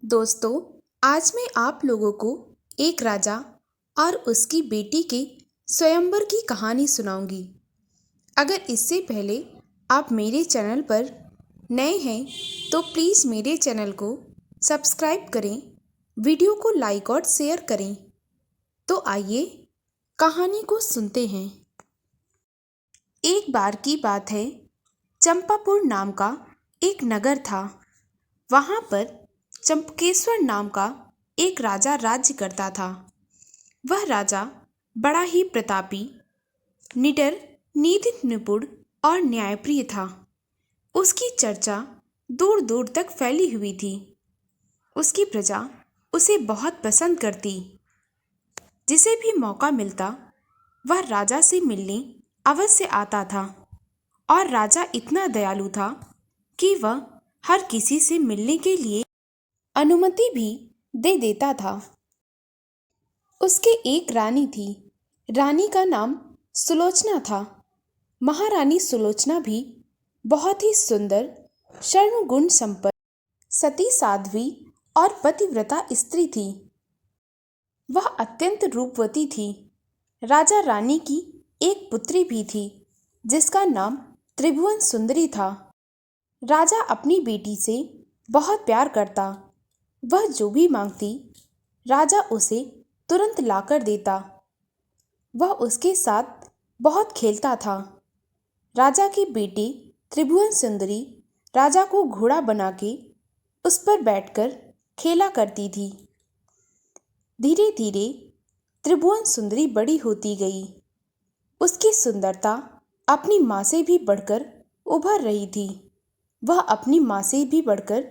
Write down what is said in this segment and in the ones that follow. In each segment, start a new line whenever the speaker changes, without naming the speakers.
दोस्तों, आज मैं आप लोगों को एक राजा और उसकी बेटी के स्वयंवर की कहानी सुनाऊंगी। अगर इससे पहले आप मेरे चैनल पर नए हैं तो प्लीज़ मेरे चैनल को सब्सक्राइब करें, वीडियो को लाइक और शेयर करें। तो आइए कहानी को सुनते हैं। एक बार की बात है, चंपापुर नाम का एक नगर था। वहाँ पर चंपकेश्वर नाम का एक राजा राज्य करता था। वह राजा बड़ा ही प्रतापी, निडर, नीति निपुण और न्यायप्रिय था। उसकी चर्चा दूर दूर तक फैली हुई थी। उसकी प्रजा उसे बहुत पसंद करती। जिसे भी मौका मिलता वह राजा से मिलने अवश्य आता था। और राजा इतना दयालु था कि वह हर किसी से मिलने के लिए अनुमति भी दे देता था। उसके एक रानी थी। रानी का नाम सुलोचना था। महारानी सुलोचना भी बहुत ही सुंदर, शर्म गुण संपन्न, सती साध्वी और पतिव्रता स्त्री थी। वह अत्यंत रूपवती थी। राजा रानी की एक पुत्री भी थी जिसका नाम त्रिभुवन सुंदरी था। राजा अपनी बेटी से बहुत प्यार करता। वह जो भी मांगती राजा उसे तुरंत लाकर देता। वह उसके साथ बहुत खेलता था। राजा की बेटी त्रिभुवन सुंदरी राजा को घोड़ा बना के उस पर बैठकर खेला करती थी। धीरे धीरे त्रिभुवन सुंदरी बड़ी होती गई। उसकी सुंदरता अपनी माँ से भी बढ़कर उभर रही थी। वह अपनी माँ से भी बढ़कर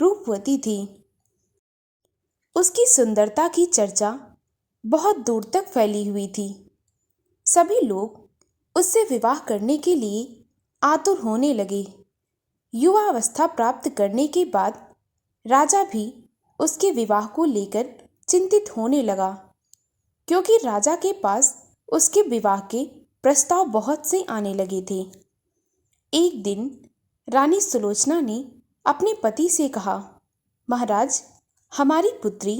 रूपवती थी। उसकी सुंदरता की चर्चा बहुत दूर तक फैली हुई थी। सभी लोग उससे विवाह करने के लिए आतुर होने लगे। युवावस्था प्राप्त करने के बाद राजा भी उसके विवाह को लेकर चिंतित होने लगा, क्योंकि राजा के पास उसके विवाह के प्रस्ताव बहुत से आने लगे थे। एक दिन रानी सुलोचना ने अपने पति से कहा, महाराज, हमारी पुत्री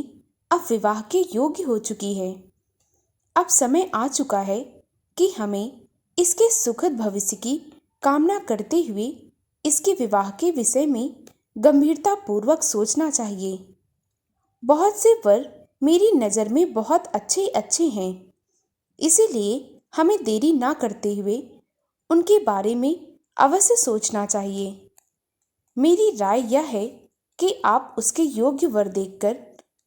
अब विवाह के योग्य हो चुकी है। अब समय आ चुका है कि हमें इसके सुखद भविष्य की कामना करते हुए इसके विवाह के विषय में गंभीरता पूर्वक सोचना चाहिए। बहुत से वर मेरी नज़र में बहुत अच्छे अच्छे हैं, इसीलिए हमें देरी ना करते हुए उनके बारे में अवश्य सोचना चाहिए। मेरी राय यह है कि आप उसके योग्य वर देखकर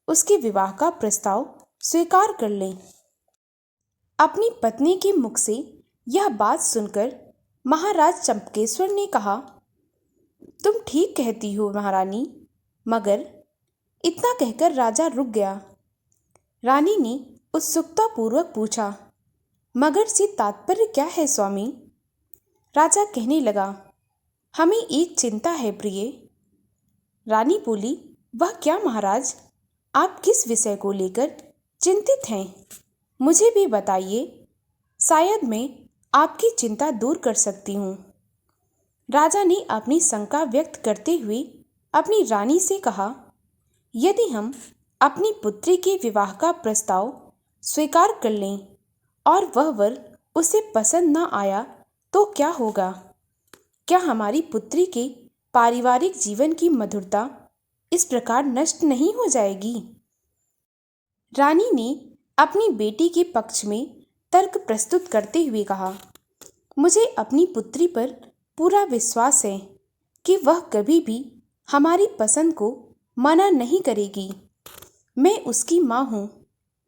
उसके विवाह का प्रस्ताव स्वीकार कर लें। अपनी पत्नी के मुख से यह बात सुनकर महाराज चंपकेश्वर ने कहा, तुम ठीक कहती हो महारानी। मगर इतना कहकर राजा रुक गया। रानी ने उत्सुकतापूर्वक पूछा, मगर से तात्पर्य क्या है स्वामी? राजा कहने लगा, हमें एक चिंता है प्रिय। रानी बोली, वह क्या महाराज? आप किस विषय को लेकर चिंतित हैं? मुझे भी बताइए, शायद मैं आपकी चिंता दूर कर सकती हूँ। राजा ने अपनी शंका व्यक्त करते हुए अपनी रानी से कहा, यदि हम अपनी पुत्री के विवाह का प्रस्ताव स्वीकार कर लें और वह वर उसे पसंद न आया तो क्या होगा? क्या हमारी पुत्री के पारिवारिक जीवन की मधुरता इस प्रकार नष्ट नहीं हो जाएगी? रानी ने अपनी बेटी के पक्ष में तर्क प्रस्तुत करते हुए कहा, मुझे अपनी पुत्री पर पूरा विश्वास है कि वह कभी भी हमारी पसंद को मना नहीं करेगी। मैं उसकी माँ हूँ।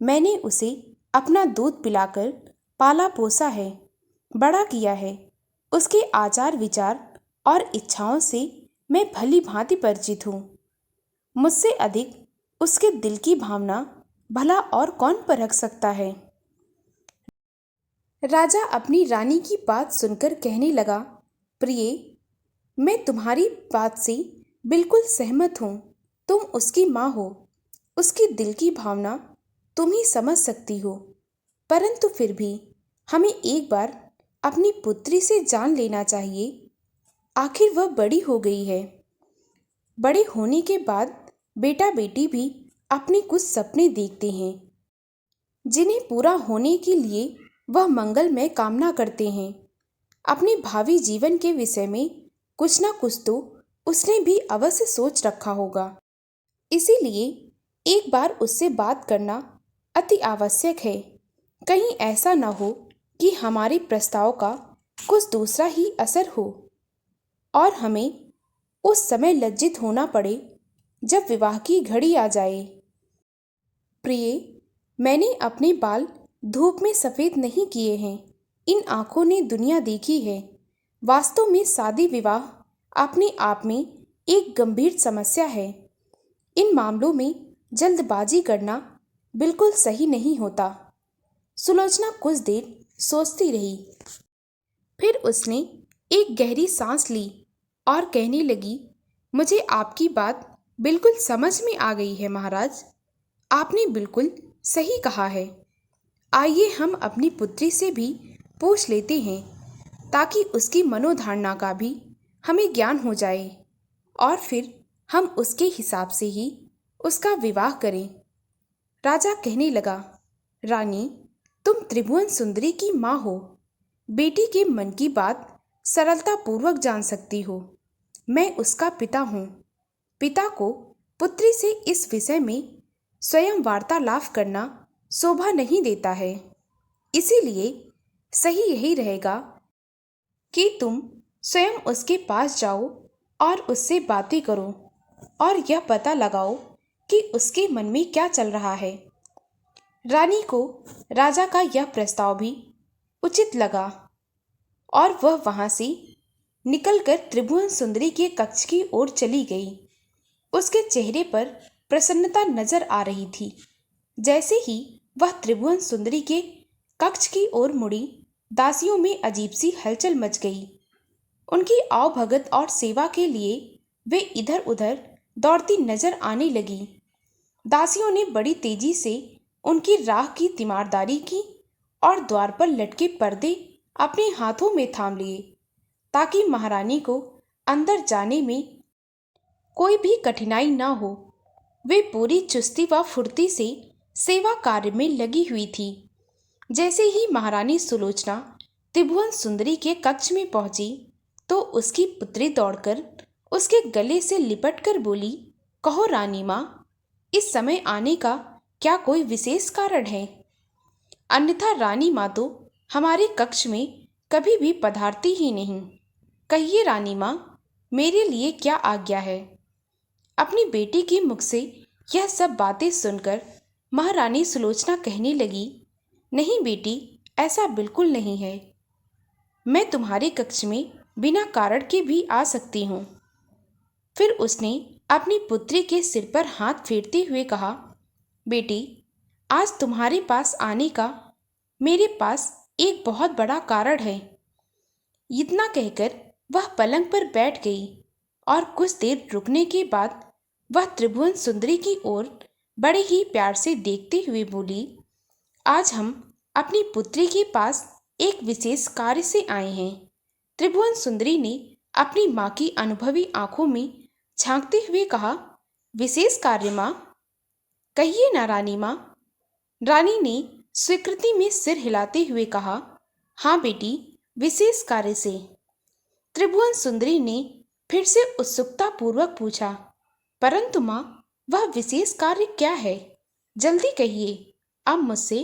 मैंने उसे अपना दूध पिलाकर पाला पोसा है, बड़ा किया है। उसके आचार विचार और इच्छाओं से मैं भली भांति परिचित हूँ। मुझसे अधिक उसके दिल की भावना भला और कौन परख सकता है? राजा अपनी रानी की बात सुनकर कहने लगा, प्रिय, मैं तुम्हारी बात से बिल्कुल सहमत हूँ। तुम उसकी माँ हो, उसकी दिल की भावना तुम ही समझ सकती हो। परंतु फिर भी हमें एक बार अपनी पुत्री से जान लेना चाहिए। आखिर वह बड़ी हो गई है। बड़े होने के बाद बेटा बेटी भी अपने कुछ सपने देखते हैं जिन्हें पूरा होने के लिए वह मंगलमय कामना करते हैं। अपने भावी जीवन के विषय में कुछ ना कुछ तो उसने भी अवश्य सोच रखा होगा। इसीलिए एक बार उससे बात करना अति आवश्यक है। कहीं ऐसा न हो कि हमारे प्रस्ताव का कुछ दूसरा ही असर हो और हमें उस समय लज्जित होना पड़े जब विवाह की घड़ी आ जाए। प्रिय, मैंने अपने बाल धूप में सफ़ेद नहीं किए हैं। इन आँखों ने दुनिया देखी है। वास्तव में शादी विवाह अपने आप में एक गंभीर समस्या है। इन मामलों में जल्दबाजी करना बिल्कुल सही नहीं होता। सुलोचना कुछ देर सोचती रही। फिर उसने एक गहरी सांस ली और कहने लगी, मुझे आपकी बात बिल्कुल समझ में आ गई है महाराज। आपने बिल्कुल सही कहा है। आइए हम अपनी पुत्री से भी पूछ लेते हैं ताकि उसकी मनोधारणा का भी हमें ज्ञान हो जाए और फिर हम उसके हिसाब से ही उसका विवाह करें। राजा कहने लगा, रानी, तुम त्रिभुवन सुंदरी की माँ हो। बेटी के मन की बात सरलतापूर्वक जान सकती हो। मैं उसका पिता हूँ। पिता को पुत्री से इस विषय में स्वयं वार्तालाप करना शोभा नहीं देता है। इसीलिए सही यही रहेगा कि तुम स्वयं उसके पास जाओ और उससे बातें करो और यह पता लगाओ कि उसके मन में क्या चल रहा है। रानी को राजा का यह प्रस्ताव भी उचित लगा और वह वहां से निकलकर त्रिभुवन सुंदरी के कक्ष की ओर चली गई। उसके चेहरे पर प्रसन्नता नजर आ रही थी। जैसे ही वह त्रिभुवन सुंदरी के कक्ष की ओर मुड़ी, दासियों में अजीब सी हलचल मच गई। उनकी आवभगत और सेवा के लिए वे इधर उधर दौड़ती नजर आने लगी। दासियों ने बड़ी तेजी से उनकी राह की तीमारदारी की और द्वार पर लटके पर्दे अपने हाथों में थाम लिए ताकि महारानी को अंदर जाने में कोई भी कठिनाई न हो। वे पूरी चुस्ती व फुर्ती से सेवा कार्य में लगी हुई थी। जैसे ही महारानी सुलोचना त्रिभुवन सुंदरी के कक्ष में पहुंची तो उसकी पुत्री दौड़कर उसके गले से लिपटकर बोली, कहो रानी माँ, इस समय आने का क्या कोई विशेष कारण है? अन्यथा रानी माँ तो हमारे कक्ष में कभी भी पधारती ही नहीं। कहिए रानी माँ, मेरे लिए क्या आज्ञा है? अपनी बेटी के मुख से यह सब बातें सुनकर महारानी सुलोचना कहने लगी, नहीं बेटी, ऐसा बिल्कुल नहीं है। मैं तुम्हारे कक्ष में बिना कारण के भी आ सकती हूँ। फिर उसने अपनी पुत्री के सिर पर हाथ फेरते हुए कहा, बेटी, आज तुम्हारे पास आने का मेरे पास एक बहुत बड़ा कारण है। इतना कहकर वह पलंग पर बैठ गई और कुछ देर रुकने के बाद वह त्रिभुवन सुंदरी की ओर बड़े ही प्यार से देखते हुए बोली, आज हम अपनी पुत्री के पास एक विशेष कार्य से आए हैं। त्रिभुवन सुंदरी ने अपनी माँ की अनुभवी आंखों में झांकते हुए कहा, विशेष कार्य माँ? कहिए ना रानी माँ। रानी ने स्वीकृति में सिर हिलाते हुए कहा, हाँ बेटी, विशेष कार्य से। त्रिभुवन सुंदरी ने फिर से उत्सुकता पूर्वक पूछा, परंतु माँ, वह विशेष कार्य क्या है? जल्दी कहिए, अब मुझसे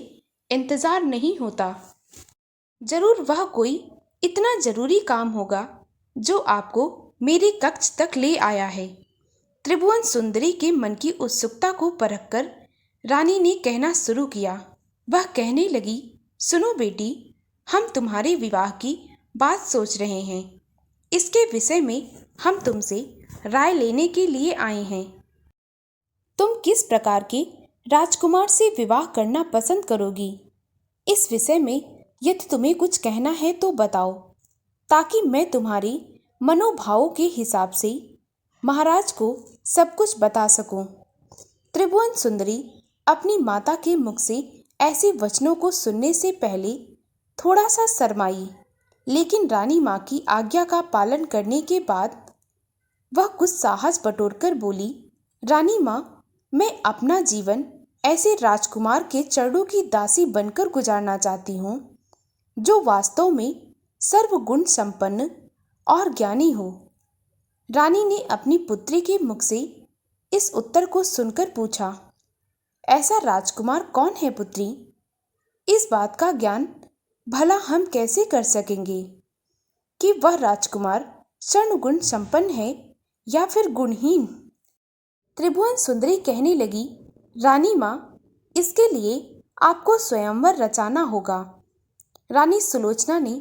इंतजार नहीं होता। जरूर वह कोई इतना जरूरी काम होगा जो आपको मेरे कक्ष तक ले आया है। त्रिभुवन सुंदरी के मन की उत्सुकता को परखकर रानी ने कहना शुरू किया। वह कहने लगी, सुनो बेटी, हम तुम्हारे विवाह की बात सोच रहे हैं। इसके विषय में हम तुमसे राय लेने के लिए आए हैं। तुम किस प्रकार के राजकुमार से विवाह करना पसंद करोगी? इस विषय में यदि तुम्हें कुछ कहना है तो बताओ, ताकि मैं तुम्हारी मनोभावों के हिसाब से महाराज को सब कुछ बता सकूं। त्रिभुवन सुंदरी अपनी माता के मुख से ऐसे वचनों को सुनने से पहले थोड़ा सा शर्माई, लेकिन रानी माँ की आज्ञा का पालन करने के बाद वह कुछ साहस बटोरकर बोली, रानी माँ, मैं अपना जीवन ऐसे राजकुमार के चरणों की दासी बनकर गुजारना चाहती हूँ जो वास्तव में सर्वगुण संपन्न और ज्ञानी हो। रानी ने अपनी पुत्री के मुख से इस उत्तर को सुनकर पूछा, ऐसा राजकुमार कौन है पुत्री? इस बात का ज्ञान भला हम कैसे कर सकेंगे कि वह राजकुमार सर्वगुण संपन्न है या फिर गुणहीन? त्रिभुवन सुंदरी कहने लगी, रानी माँ, इसके लिए आपको स्वयंवर रचाना होगा। रानी सुलोचना ने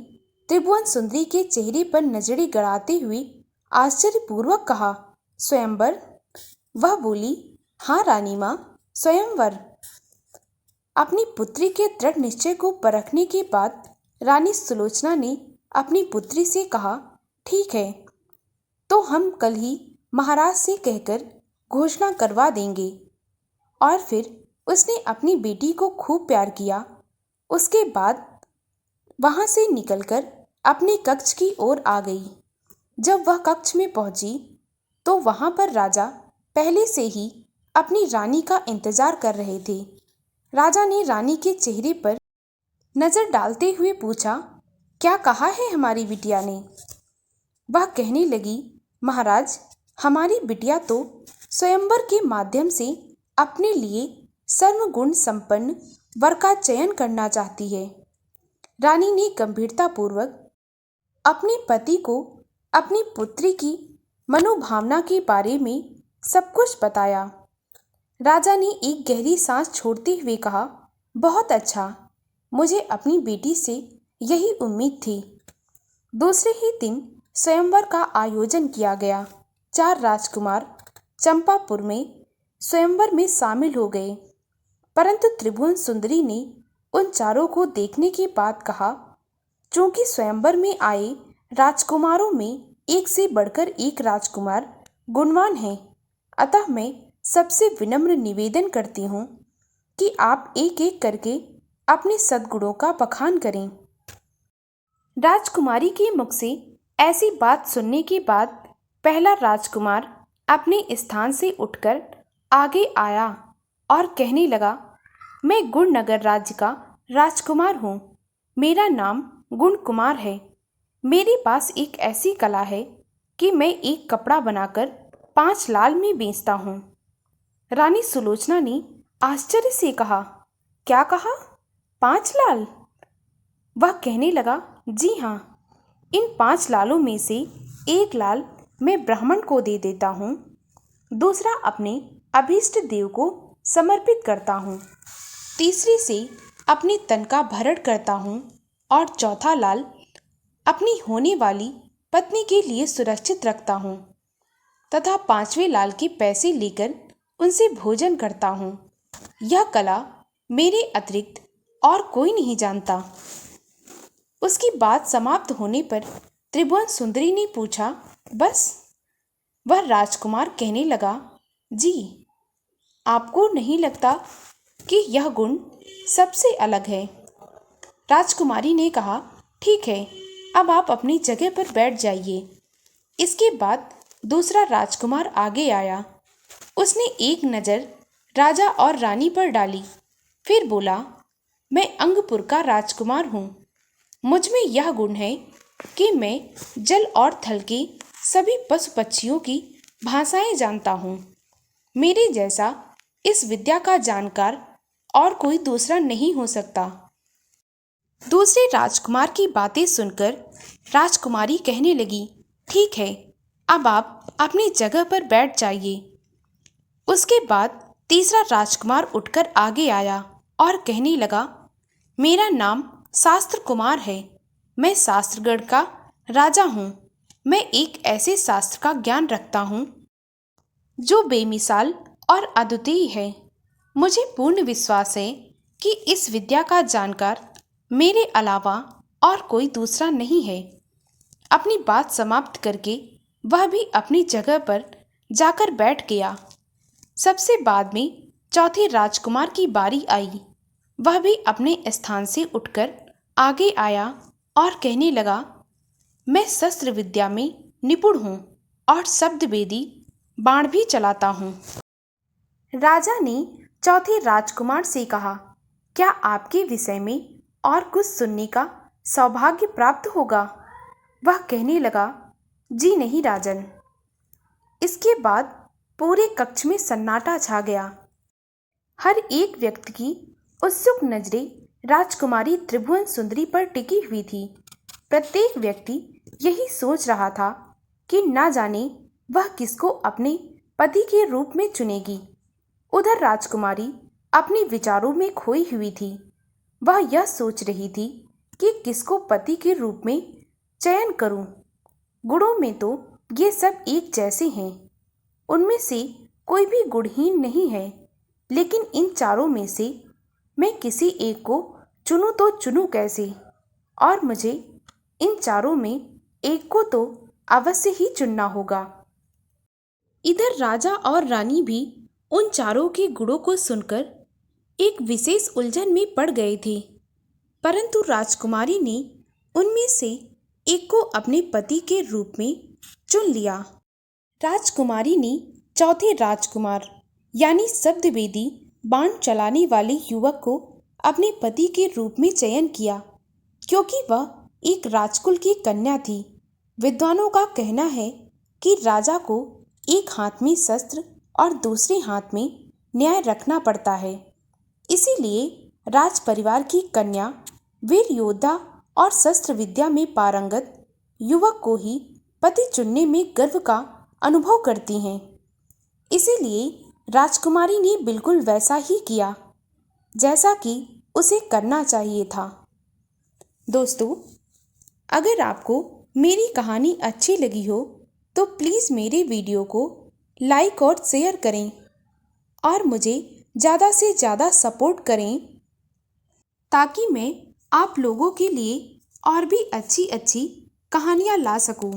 त्रिभुवन सुंदरी के चेहरे पर नजरें गड़ाते हुए आश्चर्यपूर्वक कहा, स्वयंवर? वह बोली, हाँ रानी माँ, स्वयंवर। अपनी पुत्री के दृढ़ निश्चय को परखने के बाद रानी सुलोचना ने अपनी पुत्री से कहा, ठीक है, तो हम कल ही महाराज से कहकर घोषणा करवा देंगे। और फिर उसने अपनी बेटी को खूब प्यार किया। उसके बाद वहां से निकलकर अपने कक्ष की ओर आ गई। जब वह कक्ष में पहुंची तो वहां पर राजा पहले से ही अपनी रानी का इंतजार कर रहे थे। राजा ने रानी के चेहरे पर नजर डालते हुए पूछा, क्या कहा है हमारी बिटिया ने? वह कहने लगी, महाराज, हमारी बिटिया तो स्वयंवर के माध्यम से अपने लिए सर्वगुण संपन्न वर का चयन करना चाहती है। रानी ने गंभीरतापूर्वक अपने पति को अपनी पुत्री की मनोभावना के बारे में सब कुछ बताया। राजा ने एक गहरी सांस छोड़ते हुए कहा, बहुत अच्छा, मुझे अपनी बेटी से यही उम्मीद थी। दूसरे ही दिन स्वयंवर का आयोजन किया गया। 4 राजकुमार चंपापुर में स्वयंवर में शामिल हो गए, परंतु त्रिभुवन सुंदरी ने उन चारों को देखने के बाद कहा, चूंकि स्वयंवर में आए राजकुमारों में एक से बढ़कर एक राजकुमार गुणवान है, अतः मैं सबसे विनम्र निवेदन करती हूँ कि आप एक एक करके अपने सद्गुणों का बखान करें। राजकुमारी के मुख से ऐसी बात सुनने के बाद पहला राजकुमार अपने स्थान से उठकर आगे आया और कहने लगा, मैं गुणनगर राज्य का राजकुमार हूँ। मेरा नाम गुण कुमार है। मेरे पास एक ऐसी कला है कि मैं एक कपड़ा बनाकर 5 लाल में बेचता हूँ। रानी सुलोचना ने आश्चर्य से कहा, क्या कहा? 5 लाल? वह कहने लगा, जी हाँ, इन 5 लालों में से एक लाल मैं ब्राह्मण को दे देता हूँ, दूसरा अपने अभीष्ट देव को समर्पित करता हूँ, तीसरे से अपने तन का भरण करता हूँ और चौथा लाल अपनी होने वाली पत्नी के लिए सुरक्षित रखता हूँ तथा 5वें लाल के पैसे लेकर उनसे भोजन करता हूँ। यह कला मेरे अतिरिक्त और कोई नहीं जानता। उसकी बात समाप्त होने पर त्रिभुवन सुंदरी ने पूछा, बस? वह राजकुमार कहने लगा, जी, आपको नहीं लगता कि यह गुण सबसे अलग है? राजकुमारी ने कहा, ठीक है, अब आप अपनी जगह पर बैठ जाइए। इसके बाद दूसरा राजकुमार आगे आया। उसने एक नज़र राजा और रानी पर डाली, फिर बोला, मैं अंगपुर का राजकुमार हूँ। मुझ में यह गुण है कि मैं जल और थल के सभी पशु पक्षियों की भाषाएं जानता हूँ। मेरे जैसा इस विद्या का जानकार और कोई दूसरा नहीं हो सकता। दूसरे राजकुमार की बातें सुनकर राजकुमारी कहने लगी, ठीक है, अब आप अपनी जगह पर बैठ जाइए। उसके बाद तीसरा राजकुमार उठकर आगे आया और कहने लगा, मेरा नाम शास्त्र कुमार है। मैं शास्त्रगढ़ का राजा हूँ। मैं एक ऐसे शास्त्र का ज्ञान रखता हूँ जो बेमिसाल और अद्वितीय है। मुझे पूर्ण विश्वास है कि इस विद्या का जानकार मेरे अलावा और कोई दूसरा नहीं है। अपनी बात समाप्त करके वह भी अपनी जगह पर जाकर बैठ गया। सबसे बाद में चौथे राजकुमार की बारी आई। वह भी अपने स्थान से उठकर आगे आया और कहने लगा, मैं शस्त्र विद्या में निपुण हूँ और शब्द वेदी बाण भी चलाता हूँ। राजा ने चौथे राजकुमार से कहा, क्या आपके विषय में और कुछ सुनने का सौभाग्य प्राप्त होगा? वह कहने लगा, जी नहीं राजन। इसके बाद पूरे कक्ष में सन्नाटा छा गया। हर एक व्यक्ति की उत्सुक नजरें राजकुमारी त्रिभुवन सुंदरी पर टिकी हुई थी। प्रत्येक व्यक्ति यही सोच रहा था कि ना जाने वह किसको अपने पति के रूप में चुनेगी। उधर राजकुमारी अपने विचारों में खोई हुई थी। वह यह सोच रही थी कि किसको पति के रूप में चयन करूं। गुणों में तो ये सब एक जैसे हैं, उनमें से कोई भी गुणहीन नहीं है, लेकिन इन चारों में से मैं किसी एक को चुनूं तो चुनूं कैसे? और मुझे इन चारों में एक को तो अवश्य ही चुनना होगा। इधर राजा और रानी भी उन चारों के गुणों को सुनकर एक विशेष उलझन में पड़ गए थे, परंतु राजकुमारी ने उनमें से एक को अपने पति के रूप में चुन लिया। राजकुमारी ने चौथे राजकुमार यानी शब्दवेदी बाण चलाने वाले युवक को अपने पति के रूप में चयन किया, क्योंकि वह एक राजकुल की कन्या थी। विद्वानों का कहना है कि राजा को एक हाथ में शस्त्र और दूसरे हाथ में न्याय रखना पड़ता है। इसीलिए राज परिवार की कन्या वीर योद्धा और शस्त्र विद्या में पारंगत युवक को ही पति चुनने में गर्व का अनुभव करती हैं। इसीलिए राजकुमारी ने बिल्कुल वैसा ही किया जैसा कि उसे करना चाहिए था। दोस्तों, अगर आपको मेरी कहानी अच्छी लगी हो तो प्लीज़ मेरे वीडियो को लाइक और शेयर करें और मुझे ज़्यादा से ज़्यादा सपोर्ट करें, ताकि मैं आप लोगों के लिए और भी अच्छी अच्छी कहानियाँ ला सकूं।